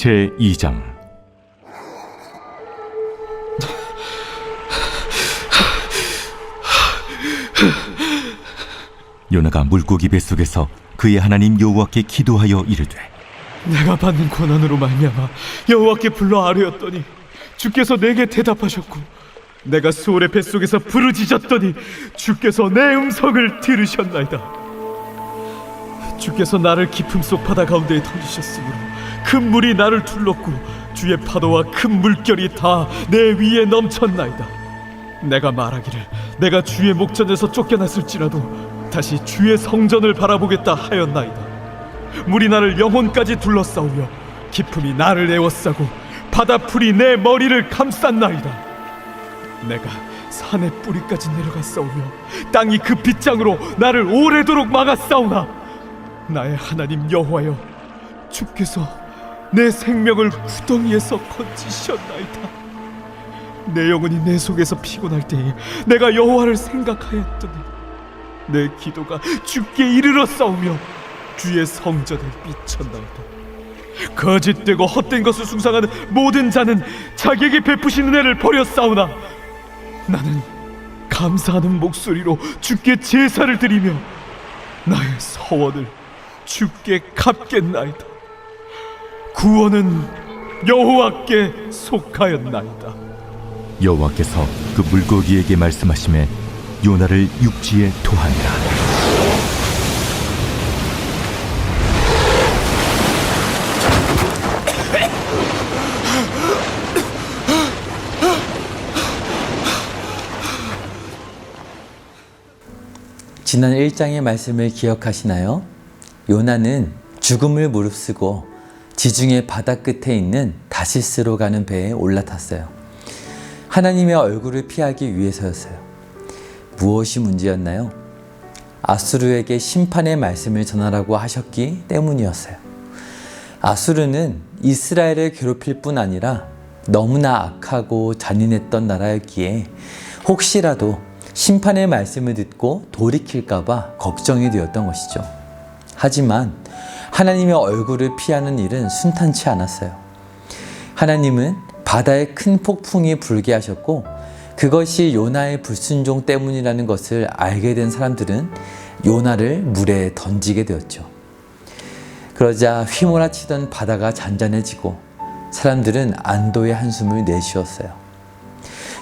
제2장. 요나가 물고기 뱃속에서 그의 하나님 여호와께 기도하여 이르되, 내가 받는 고난으로 말미암아 여호와께 불러 아뢰었더니 주께서 내게 대답하셨고, 내가 수월의 뱃속에서 부르짖었더니 주께서 내 음성을 들으셨나이다. 주께서 나를 깊음 속 바다 가운데에 던지셨으므로 큰 물이 나를 둘렀고 주의 파도와 큰 물결이 다 내 위에 넘쳤나이다. 내가 말하기를 내가 주의 목전에서 쫓겨났을지라도 다시 주의 성전을 바라보겠다 하였나이다. 물이 나를 영혼까지 둘러싸우며 깊음이 나를 에워싸고 바다풀이 내 머리를 감쌌나이다. 내가 산의 뿌리까지 내려갔사오며 땅이 그 빗장으로 나를 오래도록 막았사오나, 나의 하나님 여호와여, 주께서 내 생명을 구덩이에서 건지셨나이다. 내 영혼이 내 속에서 피곤할 때에 내가 여호와를 생각하였더니 내 기도가 주께 이르러 싸우며 주의 성전에 미쳤나이다. 거짓되고 헛된 것을 숭상하는 모든 자는 자기에게 베푸신 은혜를 버렸사오나, 나는 감사하는 목소리로 주께 제사를 드리며 나의 서원을 주께 갚겠나이다. 구원은 여호와께 속하였나이다. 여호와께서 그 물고기에게 말씀하시매 요나를 육지에 토하니라. 지난 1장의 말씀을 기억하시나요? 요나는 죽음을 무릅쓰고 지중해 바다 끝에 있는 다시스로 가는 배에 올라탔어요. 하나님의 얼굴을 피하기 위해서였어요. 무엇이 문제였나요? 아수르에게 심판의 말씀을 전하라고 하셨기 때문이었어요. 아수르는 이스라엘을 괴롭힐 뿐 아니라 너무나 악하고 잔인했던 나라였기에 혹시라도 심판의 말씀을 듣고 돌이킬까봐 걱정이 되었던 것이죠. 하지만 하나님의 얼굴을 피하는 일은 순탄치 않았어요. 하나님은 바다에 큰 폭풍이 불게 하셨고, 그것이 요나의 불순종 때문이라는 것을 알게 된 사람들은 요나를 물에 던지게 되었죠. 그러자 휘몰아치던 바다가 잔잔해지고 사람들은 안도의 한숨을 내쉬었어요.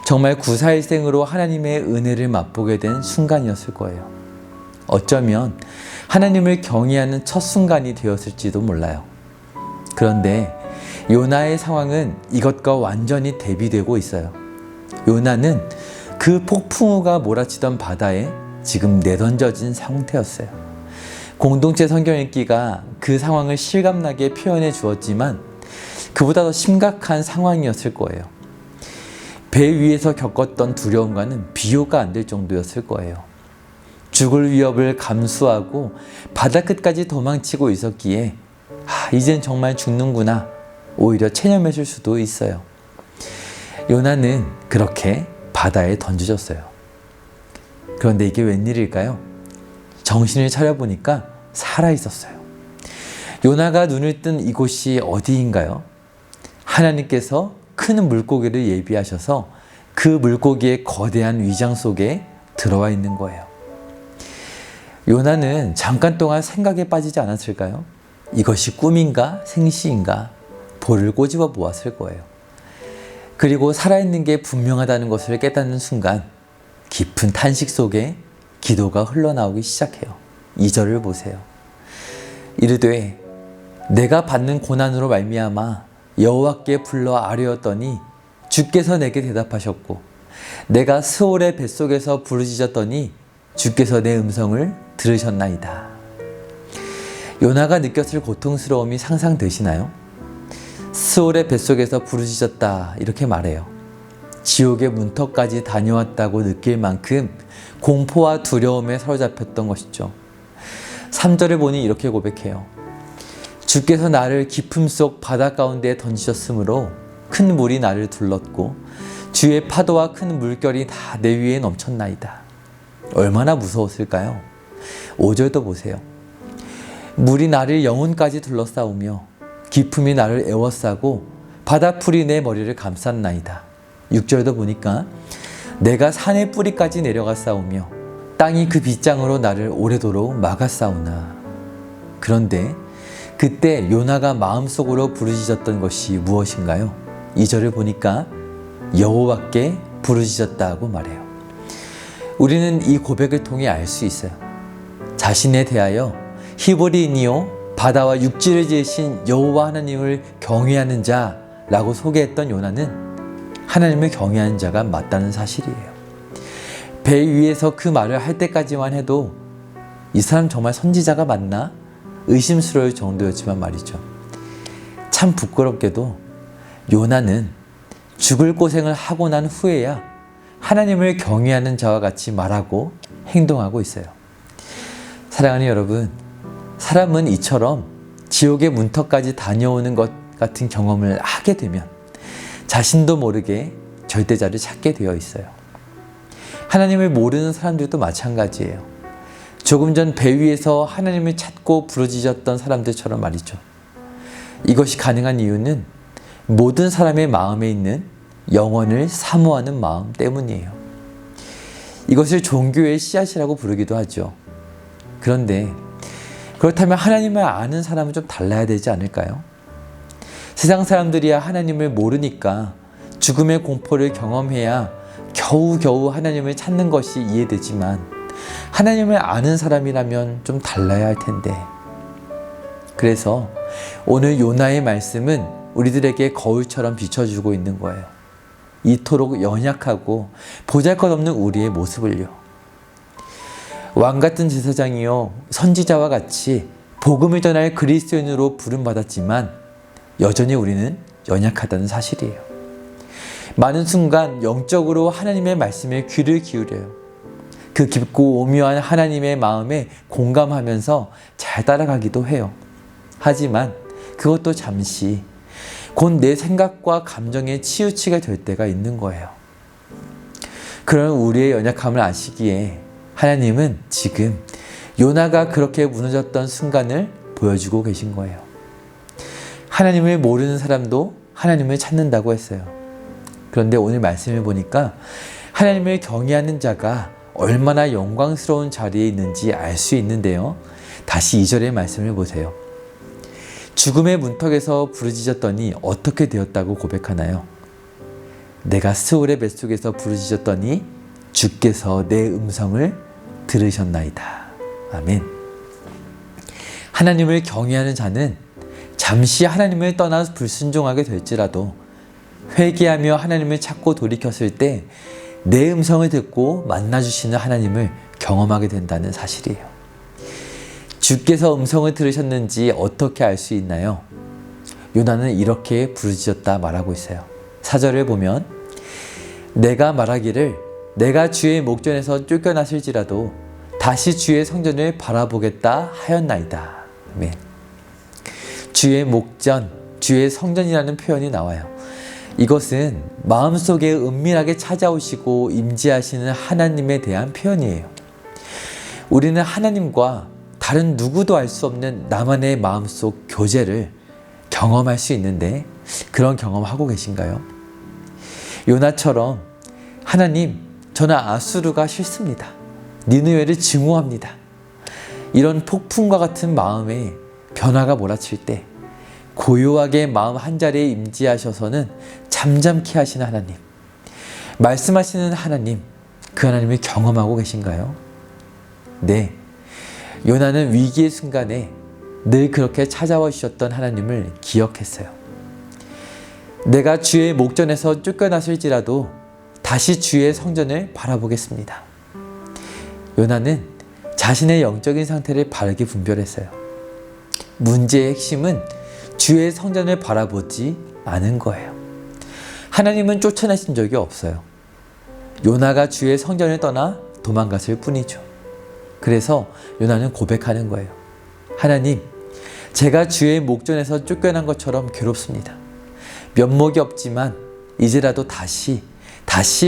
정말 구사일생으로 하나님의 은혜를 맛보게 된 순간이었을 거예요. 어쩌면 하나님을 경외하는 첫 순간이 되었을지도 몰라요. 그런데 요나의 상황은 이것과 완전히 대비되고 있어요. 요나는 그 폭풍우가 몰아치던 바다에 지금 내던져진 상태였어요. 공동체 성경 읽기가 그 상황을 실감나게 표현해 주었지만 그보다 더 심각한 상황이었을 거예요. 배 위에서 겪었던 두려움과는 비교가 안 될 정도였을 거예요. 죽을 위협을 감수하고 바다 끝까지 도망치고 있었기에 이젠 정말 죽는구나, 오히려 체념했을 수도 있어요. 요나는 그렇게 바다에 던져졌어요. 그런데 이게 웬일일까요? 정신을 차려보니까 살아있었어요. 요나가 눈을 뜬 이곳이 어디인가요? 하나님께서 큰 물고기를 예비하셔서 그 물고기의 거대한 위장 속에 들어와 있는 거예요. 요나는 잠깐 동안 생각에 빠지지 않았을까요? 이것이 꿈인가 생시인가 볼을 꼬집어 보았을 거예요. 그리고 살아있는 게 분명하다는 것을 깨닫는 순간 깊은 탄식 속에 기도가 흘러나오기 시작해요. 2절을 보세요. 이르되 내가 받는 고난으로 말미암아 여호와께 불러 아뢰었더니 주께서 내게 대답하셨고, 내가 스올의 뱃속에서 부르짖었더니 주께서 내 음성을 들으셨나이다. 요나가 느꼈을 고통스러움이 상상되시나요? 스올의 뱃속에서 부르짖었다, 이렇게 말해요. 지옥의 문턱까지 다녀왔다고 느낄 만큼 공포와 두려움에 사로잡혔던 것이죠. 3절을 보니 이렇게 고백해요. 주께서 나를 깊음 속 바다 가운데 던지셨으므로 큰 물이 나를 둘렀고 주의 파도와 큰 물결이 다 내 위에 넘쳤나이다. 얼마나 무서웠을까요? 5절도 보세요. 물이 나를 영혼까지 둘러싸우며 기품이 나를 에워싸고 바다풀이 내 머리를 감쌌나이다. 6절도 보니까 내가 산의 뿌리까지 내려가 싸우며 땅이 그 빗장으로 나를 오래도록 막아 싸우나. 그런데 그때 요나가 마음속으로 부르짖었던 것이 무엇인가요? 2절을 보니까 여호와께 부르짖었다고 말해요. 우리는 이 고백을 통해 알 수 있어요. 자신에 대하여 히브리인이요 바다와 육지를 지으신 여호와 하나님을 경외하는 자라고 소개했던 요나는 하나님을 경외하는 자가 맞다는 사실이에요. 배 위에서 그 말을 할 때까지만 해도 이 사람 정말 선지자가 맞나? 의심스러울 정도였지만 말이죠. 참 부끄럽게도 요나는 죽을 고생을 하고 난 후에야 하나님을 경외하는 자와 같이 말하고 행동하고 있어요. 사랑하는 여러분, 사람은 이처럼 지옥의 문턱까지 다녀오는 것 같은 경험을 하게 되면 자신도 모르게 절대자를 찾게 되어 있어요. 하나님을 모르는 사람들도 마찬가지예요. 조금 전 배 위에서 하나님을 찾고 부르짖었던 사람들처럼 말이죠. 이것이 가능한 이유는 모든 사람의 마음에 있는 영원을 사모하는 마음 때문이에요. 이것을 종교의 씨앗이라고 부르기도 하죠. 그런데 그렇다면 하나님을 아는 사람은 좀 달라야 되지 않을까요? 세상 사람들이야 하나님을 모르니까 죽음의 공포를 경험해야 겨우겨우 하나님을 찾는 것이 이해되지만 하나님을 아는 사람이라면 좀 달라야 할 텐데. 그래서 오늘 요나의 말씀은 우리들에게 거울처럼 비춰주고 있는 거예요. 이토록 연약하고 보잘것없는 우리의 모습을요. 왕같은 제사장이요 선지자와 같이 복음을 전할 그리스도인으로 부름받았지만 여전히 우리는 연약하다는 사실이에요. 많은 순간 영적으로 하나님의 말씀에 귀를 기울여요. 그 깊고 오묘한 하나님의 마음에 공감하면서 잘 따라가기도 해요. 하지만 그것도 잠시 곧 내 생각과 감정에 치우치게 될 때가 있는 거예요. 그런 우리의 연약함을 아시기에 하나님은 지금 요나가 그렇게 무너졌던 순간을 보여주고 계신 거예요. 하나님을 모르는 사람도 하나님을 찾는다고 했어요. 그런데 오늘 말씀을 보니까 하나님을 경외하는 자가 얼마나 영광스러운 자리에 있는지 알 수 있는데요. 다시 2절의 말씀을 보세요. 죽음의 문턱에서 부르짖었더니 어떻게 되었다고 고백하나요? 내가 스올의 뱃속에서 부르짖었더니 주께서 내 음성을 들으셨나이다. 아멘. 하나님을 경외하는 자는 잠시 하나님을 떠나 불순종하게 될지라도 회개하며 하나님을 찾고 돌이켰을 때 내 음성을 듣고 만나주시는 하나님을 경험하게 된다는 사실이에요. 주께서 음성을 들으셨는지 어떻게 알 수 있나요? 요나는 이렇게 부르짖었다 말하고 있어요. 4절을 보면 내가 말하기를 내가 주의 목전에서 쫓겨났을지라도 다시 주의 성전을 바라보겠다 하였나이다. 아멘. 주의 목전, 주의 성전이라는 표현이 나와요. 이것은 마음속에 은밀하게 찾아오시고 임재하시는 하나님에 대한 표현이에요. 우리는 하나님과 다른 누구도 알 수 없는 나만의 마음속 교제를 경험할 수 있는데 그런 경험하고 계신가요? 요나처럼 하나님, 저는 아수르가 싫습니다. 니느웨를 증오합니다. 이런 폭풍과 같은 마음에 변화가 몰아칠 때 고요하게 마음 한자리에 임재하셔서는 잠잠케 하시는 하나님, 말씀하시는 하나님, 그 하나님을 경험하고 계신가요? 네, 요나는 위기의 순간에 늘 그렇게 찾아와 주셨던 하나님을 기억했어요. 내가 주의 목전에서 쫓겨났을지라도 다시 주의 성전을 바라보겠습니다. 요나는 자신의 영적인 상태를 바르게 분별했어요. 문제의 핵심은 주의 성전을 바라보지 않은 거예요. 하나님은 쫓아내신 적이 없어요. 요나가 주의 성전을 떠나 도망갔을 뿐이죠. 그래서 요나는 고백하는 거예요. 하나님, 제가 주의 목전에서 쫓겨난 것처럼 괴롭습니다. 면목이 없지만 이제라도 다시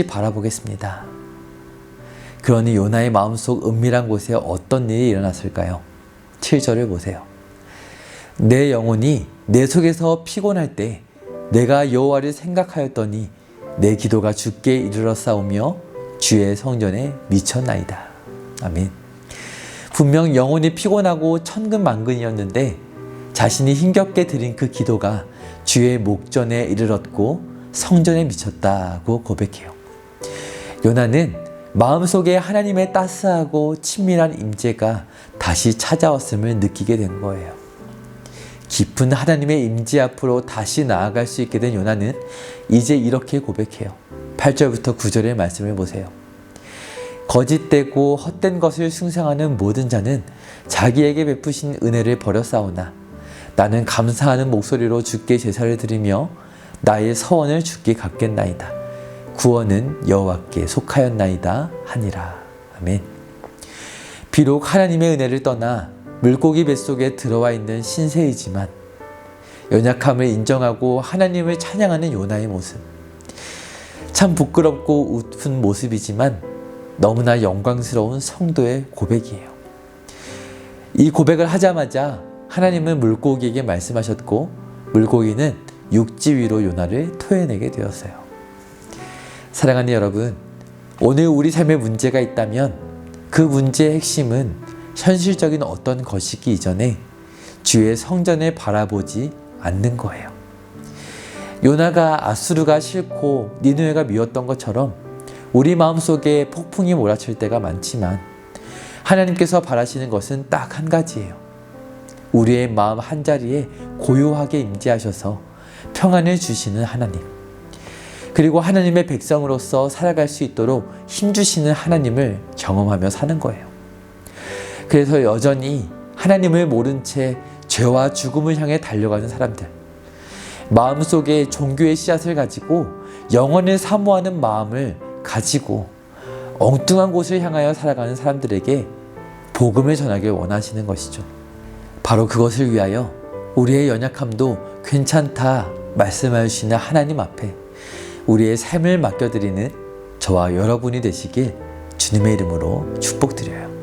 바라보겠습니다. 그러니 요나의 마음속 은밀한 곳에 어떤 일이 일어났을까요? 7절을 보세요. 내 영혼이 내 속에서 피곤할 때 내가 여호와를 생각하였더니 내 기도가 주께 이르렀사오며 주의 성전에 미쳤나이다. 아멘. 분명 영혼이 피곤하고 천근만근이었는데 자신이 힘겹게 드린 그 기도가 주의 목전에 이르렀고 성전에 미쳤다고 고백해요. 요나는 마음속에 하나님의 따스하고 친밀한 임재가 다시 찾아왔음을 느끼게 된 거예요. 깊은 하나님의 임재 앞으로 다시 나아갈 수 있게 된 요나는 이제 이렇게 고백해요. 8절부터 9절의 말씀을 보세요. 거짓되고 헛된 것을 숭상하는 모든 자는 자기에게 베푸신 은혜를 버렸사오나 나는 감사하는 목소리로 주께 제사를 드리며 나의 서원을 주께 갚겠나이다. 구원은 여호와께 속하였나이다 하니라. 아멘. 비록 하나님의 은혜를 떠나 물고기 뱃속에 들어와 있는 신세이지만 연약함을 인정하고 하나님을 찬양하는 요나의 모습, 참 부끄럽고 웃픈 모습이지만 너무나 영광스러운 성도의 고백이에요. 이 고백을 하자마자 하나님은 물고기에게 말씀하셨고 물고기는 육지 위로 요나를 토해내게 되었어요. 사랑하는 여러분, 오늘 우리 삶에 문제가 있다면 그 문제의 핵심은 현실적인 어떤 것이기 이전에 주의 성전을 바라보지 않는 거예요. 요나가 아수르가 싫고 니느웨가 미웠던 것처럼 우리 마음속에 폭풍이 몰아칠 때가 많지만 하나님께서 바라시는 것은 딱 한 가지예요. 우리의 마음 한자리에 고요하게 임재하셔서 평안을 주시는 하나님, 그리고 하나님의 백성으로서 살아갈 수 있도록 힘주시는 하나님을 경험하며 사는 거예요. 그래서 여전히 하나님을 모른 채 죄와 죽음을 향해 달려가는 사람들, 마음속에 종교의 씨앗을 가지고 영혼을 사모하는 마음을 가지고 엉뚱한 곳을 향하여 살아가는 사람들에게 복음을 전하길 원하시는 것이죠. 바로 그것을 위하여 우리의 연약함도 괜찮다 말씀하여 주시는 하나님 앞에 우리의 삶을 맡겨드리는 저와 여러분이 되시길 주님의 이름으로 축복드려요.